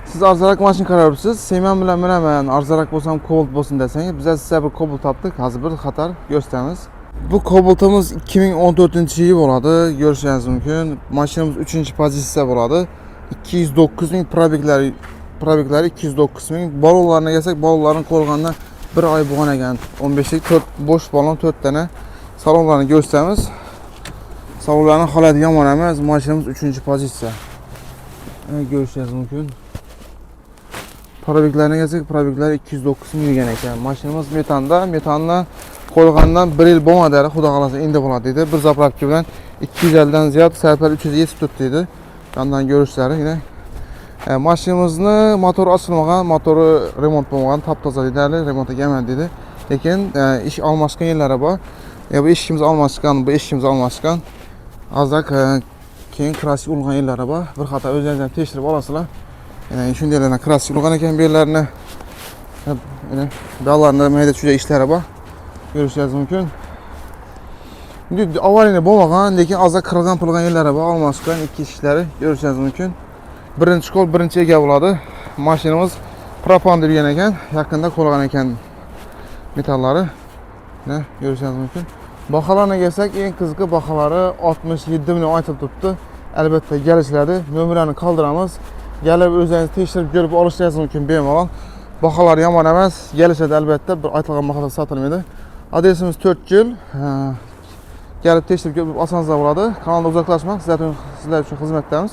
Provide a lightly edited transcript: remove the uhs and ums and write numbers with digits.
Siz arzarak maşın qarayırsınız. Seymen bilen ben arzarak bolsam Cobalt bolsun deseniz, biz size bir Cobalt tapdık. Hazır bir xatar gösteriniz. Bu Cobalt'ımız 2014-yil boladı. Görüşünüz mümkün. Maşinimiz 3-cü pozisiyada boladı. 209.000 probekleri 209.000. Balonlarına gelsek, balonların qolğandan bir ay boğan ekan. 15'lik 4 boş balon 4 tane. Salonlarını gösteriniz. Salonların halatı yaman emas. Maşinimiz 3-cü pozisiya. Görüşünüz mümkün. Probeklerine gelsek, probekler 209.000 yürgen ekan. Maşinimiz metanla qolğandan 1 il boğmadı. Xudo qalasa indi bo'ladi dedi. Bir zapravka bilan 250'den ziyod sərfəli 300 yetib tutdu dedi. Yandan görüşləri yine. Maşinimizni motoru açılmagan, motoru remont bo'lmagan, taptoza deydi, remonta gelmedi dedi. Lekin iş almaskan yerlari bor. Bu eshikimiz almaskan, azak keyin krasik bo'lgan yerlari bor. Bir xato o'zingizdan tekshirib olasizlar. Shundaylardan krasik bo'lgan ekan bu yerlarni. Dağlarında mayda chuja ishlari bor. Görüşünüz mümkün. Avalini bo'lmagan, lekin azak qirg'an pulgan yerlari bor, almaskan ikki eshikları görüşünüz mümkün. Birinchi qo'l, birinchi ega bo'ladi. Mashinamiz propan deb degan ekan, yaqinda qo'lgan ekan metallari. Görüşünüz mümkün. Bahalarına gelsak, en qiziqi bahalari 67 milyon aytib turibdi. Albatta kelishiladi. Nomerlarni qoldiramiz. Gelib o'zingiz tekshirib ko'rib olishingiz mumkin bemalol. Bahalar yaman emas, kelishadi albatta. Bir aytilgan bahoda sotilmaydi. Adresimiz 4 yil. Gelib tekshirib ko'rib olsangiz bo'ladi. Kanalda uzoqlashmang. Sizlar uchun xizmatdamiz.